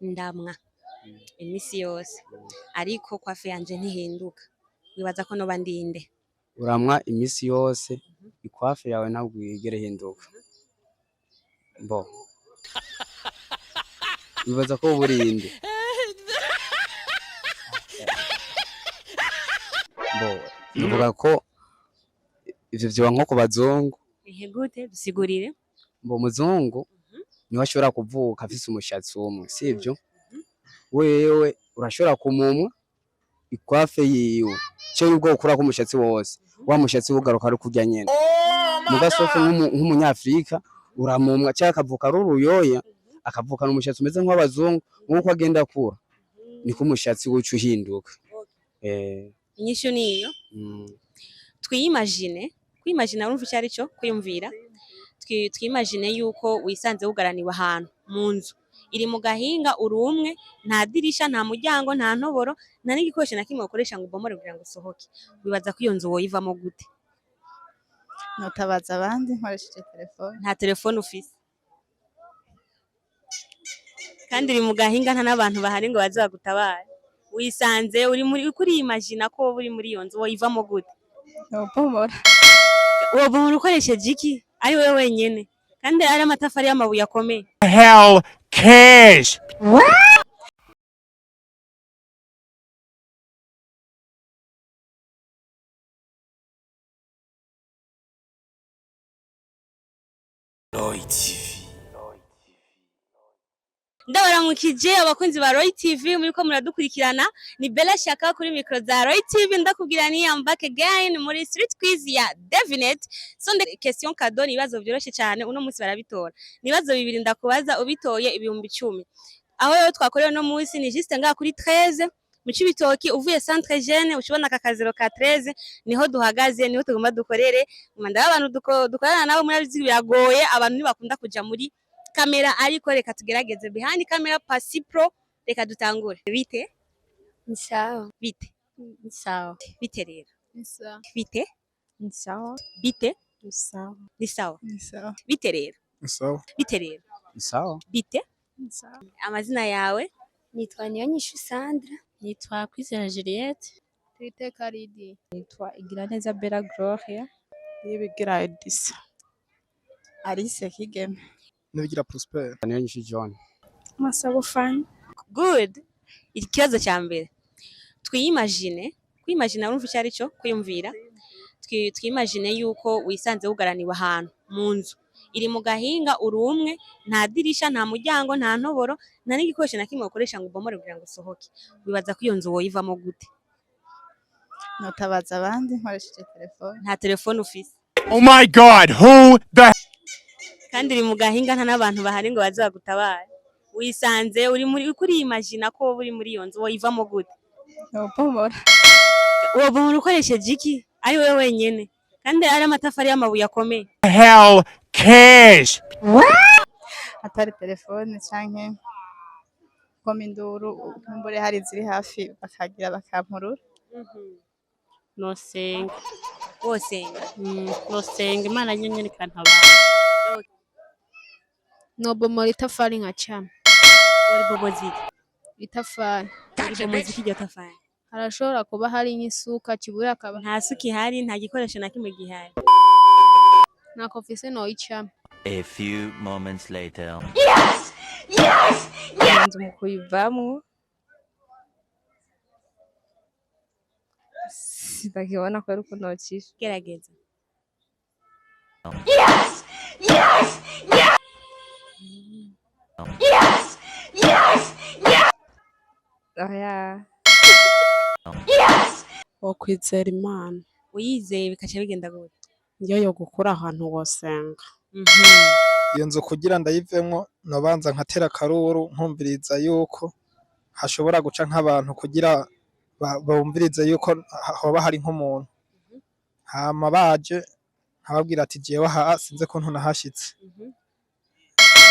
ndamwa imisi yose ariko kwafe yanje ntihinduka wibaza ko noba ndinde uramwa imisi yose ikwafe yawe ntabwo yigera ihinduka bo wibaza ko burinde bo nuvuga ko ivyo vyoba nko ku bazungu. Ehe gute dusigurire. Mbo muzungu niwe ashobora kuvuka afise umushatsi umwe sivyo, wewe urashobora kumumwa ikwafe yiwe cyo ubwo ukura ko umushatsi wose wa mushatsi ugaruka ari kurya nyene mugasofe nk'umunyafrika uramumwa cyangwa akavuka ari uruyoya akavuka n'umushatsi umeze nk'abazungu nkuko agenda akura niko umushatsi wucu uhinduka. Inyishu niyo twimagine urumva icyo ari cyo kwiyumvira twimagine yuko wisanze wugaraniwe ahantu mu nzu iri mu gahinga uri umwe nta dirisha nta muryango nta ntoboro nta n'igikoresho na kimwe ukoresha ngo ubomore kugira ngo usohoke wibaza ko iyo nzu woyivamo gute? Notabaza abandi nkoresheje telefone. Nta telefone ufise kandi uri mu gahinga nta n'abantu bahari ngo baze bagutabare wisanze uri kuri imagine ko uri muri iyo nzu woyivamo gute? Wobomora ukoresheje iki ari wewe wenyene kandi ari amatafari y'amabuye akomeye. Hell cares. Roy TV. Ndabaramukije abakunzi ba Roy TV muriko muradukurikirana ni Bella Shaka kuri micro za Roy TV ndakubwira ni I'm back again muri street quiz ya Devinet. So the question cadeau ni ibibazo byoroshe cyane uno munsi barabitora. Nibazo bibiri ndakubaza ubitoye ibihumbi 10. Aho yo twakorewe no munsi ni juste nga kuri 13 mu Cibitoki uvuye centre jeune ushobona akakazero ka 13 niho duhagaze niho tugomba dukorere manda abantu dukorana nabo muri abizi biragoye abantu ntibakunda kuja muri kamera ariko reka tugerageze behind camera pasi pro reka dutangure. Bite? Ni sawa. Bite? Ni sawa. Bite rero? Ni sawa. Bite? Ni sawa. Bite? Ni sawa. Ni sawa. Ni sawa. Bite rero? Ni sawa. Bite rero? Ni sawa. Bite? Ni sawa. Amazina yawe? Nitwa Niyonyishu Sandra. Nitwa Kwizera Juliette. Twiteka Lydie. Nitwa Igiraneza Bella Gloria. Nibigira Edisa. Alice Kigeme. Nibigira Prosper. Niyonyishu John. Masabo Fan. Good. Ikibazo cya mbere. Twimagine urumva icyo ari cyo kwiyumvira. Twimagine yuko wisanze wugaraniwe ahantu mu nzu iri mu gahinga uri umwe nta dirisha nta muryango nta ntoboro nta n'igikoresho na kimwe ukoresha ngo ubomore kugira ngo usohoke wibaza ko iyo nzu woyivamo gute? Notabaza abandi nkoresheje telefone. Nta telefone ufise. Oh my god, who the kandi uri mu gahinga nta n'abantu bahari ngo baze bagutabare wisanze uri kuri imagine ko uri muri iyo nzu woyivamo gute? Wobomora ukoresheje iki ari wewe wenyene kandi ari amatafari y'amabuye akomeye. hell cares. Atari telefone canke kominduru mbure hari ziri hafi bakagira bakampurura. Nosenga. Wosenga. Nosenga Imana nyene kantabara. Nobomora itafari nka chama. Wari boboziki. Itafari. Boboziki iryo tafari. Harashobora kuba hari nk'isuka kibura akaba. Nta suka ihari nta gikoresho na kimwe gihari. Nako mfise no ichama. A few moments later. Yes! Yes! Yes! Nzu mukuyivamwo. Sitakiona kwa ruko nocisha. Gerageza. Yes! Yes! Yes! Yes! Yes! Yes! Oya. Yes! Wokwizera Imana. Uyizeye bikaca bigenda gute? Iyo yo gukura ahantu wosenga. Iyo nzu kugira ndayivemwo nobanza nkatera karuru nkumviriza yuko hashobora guca nk'abantu kugira bumvirize yuko hoba hari nk'umuntu hama baje nkababwira ati jewe aha sinze ko ntunahashitse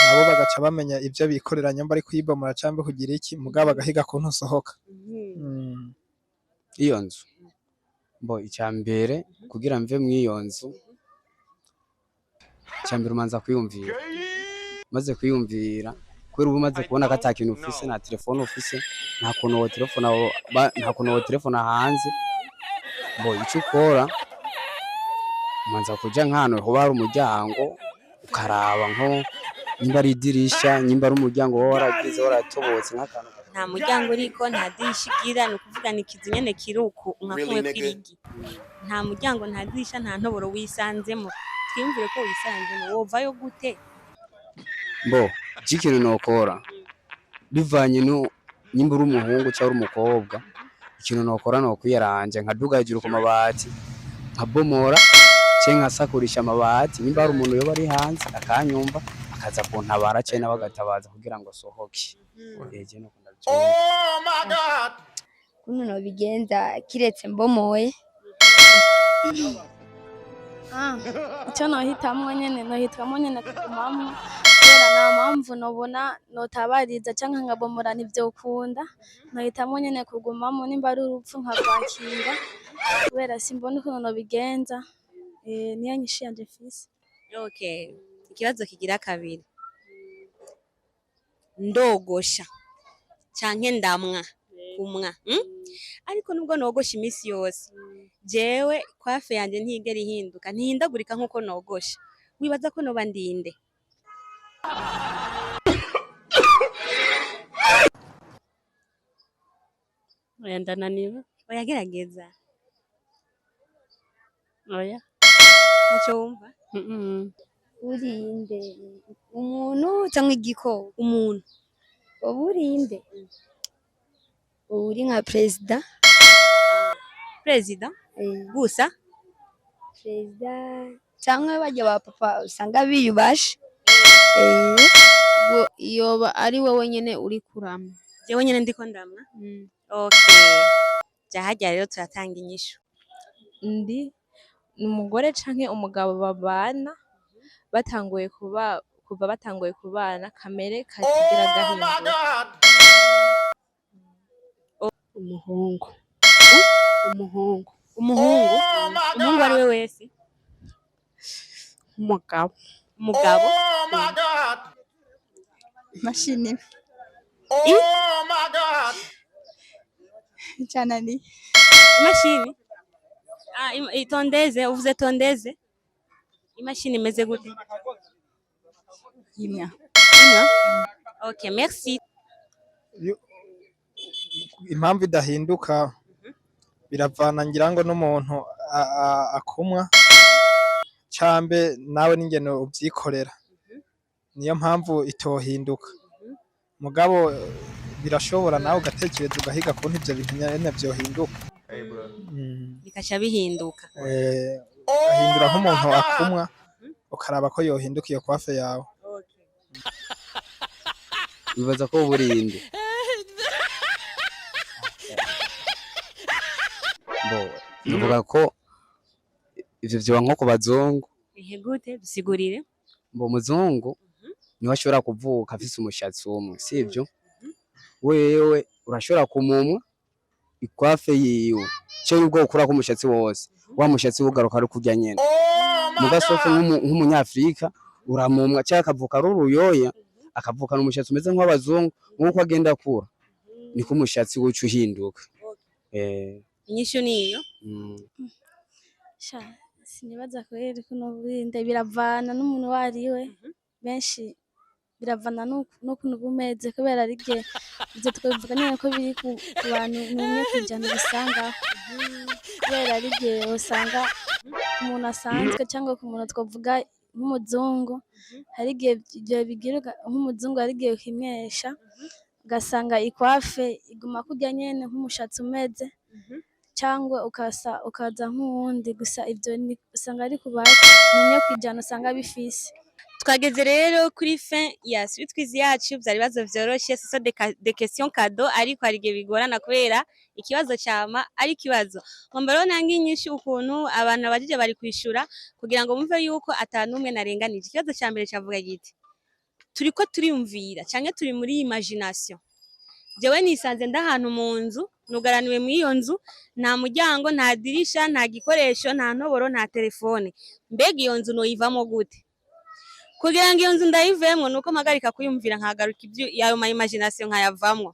nabo bagaca bamenya ivyo bikorera nyamba ari kuyibomora cambe kugira iki mugabo bagahiga ko ntusohoka. Iyo nzu mbo icyambere kugira mve mu iyo nzu cyambere umanza kwiyumvira maze kwiyumvira kubera uba umaze kubona ko ata kintu ufise na telefone ufise nta kuntu wotelefona hanze bo ico ukora umanza kuja nk'ahantu hoba hari umuryango ukaraba nko nimba ari idirisha nimba ari umuryango woba waragize waratobotse nk'akantu nta muryango uriko nta dirisha igira ni ukuvuga ni ikizu nyene kiruku nka kumwe kw'irigi nta muryango nta dirisha nta ntoboro wisanzemo twiyumvire ko wisanzemo wovayo gute bo ikintu nokora bivanye nimba uri umuhungu cyangwa uri umukobwa ikintu nokora nokwiyaranje nkaduga hejuru ku mabati nkabomora canke nkasakurisha amabati nimba hari umuntu yoba ari hanze akanyumva akaza kuntabara canke nawe agatabaza kugira ngo sohoke eje no kuno nobigenza kiretse mbomoye icyo nohitamwo nyene kugumamwo kubera nta mpamvu nobona notabariza canke nkabomora ntivyokunda nohitamwo nyene kugumamwo nimba ari urupfu nkarwakira kubera simbona ukuntu nobigenza niyo nyishu yanje mfise. Okay, ikibazo kigira kabiri ndogosha canke ndamwa kumwa ariko nubwo nogosha imisi yose jewe kwafe yanje ntigera ihinduka ntihindagurika nkuko nogosha wibaza ko noba ndinde oya ndananiwe oya gerageza oya ntaco wumva urinde umuntu cyangwa igikoko umuntu wowe urinde uri nka perezida gusa perezida cyangwa bajya ba papa usanga biyubashe yoba ari wowe nyene uri kurama jewe nyene ndiko ndamwa okay jahajya rero turatanga inyishu ndi umugore canke umugabo babana batanguye kuva batanguye kubana kamere katigera gahinduka umuhungu ari we wese umugabo Imashini Janani imashini itondeze uvuze tondeze imashini imeze gute imya okay merci impamvu idahinduka biravana ngira ngo n'umuntu akumwa cambe nawe n'ingeno ubyikorera niyo mpamvu itohinduka mugabo birashobora nawe ugatekereza ugahiga kuntu ivyo bintu nyene vyohinduka bikaca bihinduka ahindura nk'umuntu akumwa ukaraba ko yohinduka iyo kwafe yawe bibaza ko burinde bo bivuga ko ivyo vyoba nko ku bazungu gute dusigurire mbo muzungu niwe ashobora kuvuka afise umushatsi umwe sivyo wewe urashobora kumumwa ikwafe yiwe cyo ubwo ukura ko umushatsi wose wa mushatsi ugaruka ari kurya nyene mugasofe nk'umunyafrika uramumwa cyangwa akavuka ari uruyoya akavuka n'umushatsi umeze nk'abazungu nkuko agenda akura niko umushatsi wucu uhinduka inyishu niyo sinibaza kweri kuno burinde biravana n'umuntu wariwe benshi biravana n'ukuntu bumeze kubera ari gihe ivyo twabivuga nyene ko biri ku bantu numwe kwijana bisanga kubera ari gihe usanga umuntu asanzwe cyangwa ku muntu twavuga nk'umuzungu hari gihe ivyo bigira nk'umuzungu hari gihe ukimwesha ugasanga ikwafe iguma kurya nyene nk'umushatsi umeze cyangwa ukaza nk'uwundi gusa ivyo usanga ari kubaye numwe kwijana usanga bifise twageze rero kuri fin ya Sweet Quiz yacu byari bibazo vyoroshe ce sont des questions cadeaux ariko hari gihe bigorana kubera ikibazo cyama ari kibazo ngomba rero nange inyishu ukuntu abantu abajije bari kwishura kugira ngo bumve yuko atanumwe narenganije ikibazo cya mbere cyavuga giti turiko turiyumvira canke turi muri imagination jewe nisanze ndahantu mu nzu nugaraniwe mu iyo nzu nta muryango nta dirisha nta gikoresho nta ntoboro nta telefone mbega iyo nzu noyivamo gute kugira ngo iyo nzu ndayivemwo nuko mpagarika kuyumvira nkagaruka ibyo yayo ma imagination nkayavamwo.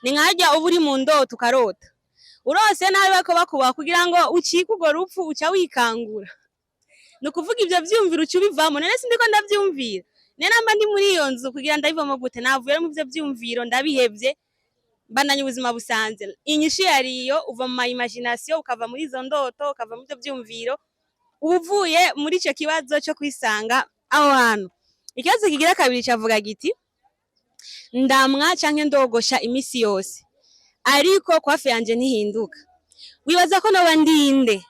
Ni nkajya uba uri mu ndoto ukarota urose nawe bako bakuba kugira ngo ucike urwo rupfu uca wikangura. Nukuvuga ivyo vyumvira uca ubivamo. None sindiko ndavyumvira namba ndi muri iyo nzu kugira ndayivamo gute? Navuye mu byo vyumviro ndabihevye bananye ubuzima busanze. Inyishu yariyo uva mu imagination ukava muri izo ndoto ukava mu byo vyumviro uvuye muri ico kibazo cyo kwisanga aho hantu. Ikibazo kigira kabiri cavuga giti ndamwa canke ndogosha imisi yose ariko kwafe yanje ntihinduka. Wibaza ko noba ndinde?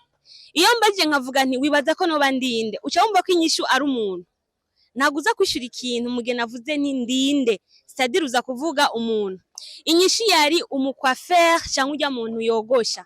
Iyo mbaje nkavuga nti wibaza ko noba ndinde, uca wumva ko inyishu ari umuntu. Naguza kwishura ikintu muge navuze nti ndinde, c'est-à-dire uza kuvuga umuntu. Inyishu yari umukwafere cyangwa ujya muntu yogosha.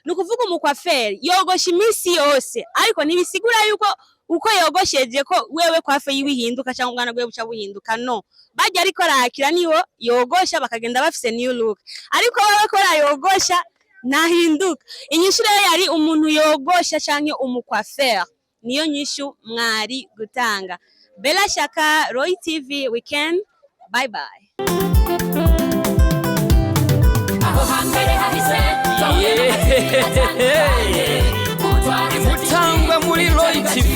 Nukuvuga umukwafere yogosha imisi yose ariko ntibisigura yuko uko yogosheje ko wewe kwafe yibihinduka cyangwa umwana gwe buca buhinduka. No, bajya ariko arakira niho yogosha bakagenda bafise new look, ariko baba ko yogosha nahinduka. Inyishu rero yari umuntu yogosha canke umukwafere, niyo nyishu mwari gutanga. Bella Shaka, Roy TV Weekend. Bye bye. Imutangwa muri Roy TV.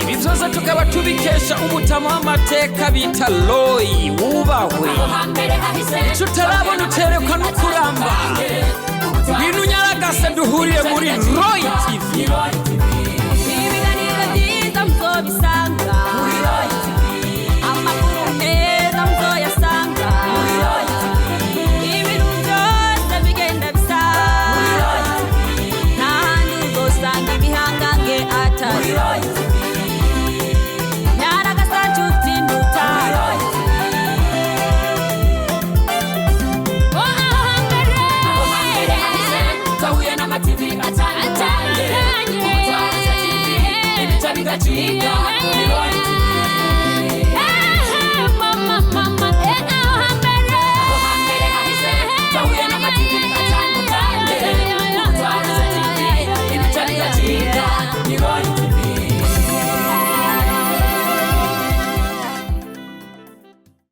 Ibi vyose tukaba tubikesha umutama w'amateka bita Roy wubahwe. Ico utarabona uterekwa no kuramba. Bintu nyaragase duhuriye muri Roy TV. Ibiganiro byiza muzobisanga muri Roy TV. Amakuru meza muzoyasanga muri Roy TV. Ibintu byose bigenda bisa muri Roy TV. N'ahandi uzosanga ibihangange atari muri Roy TV. Nyaragasa nshuti nduta muri Roy TV. Tahuye n'amativi atandukanye. Ibitabo bigacika.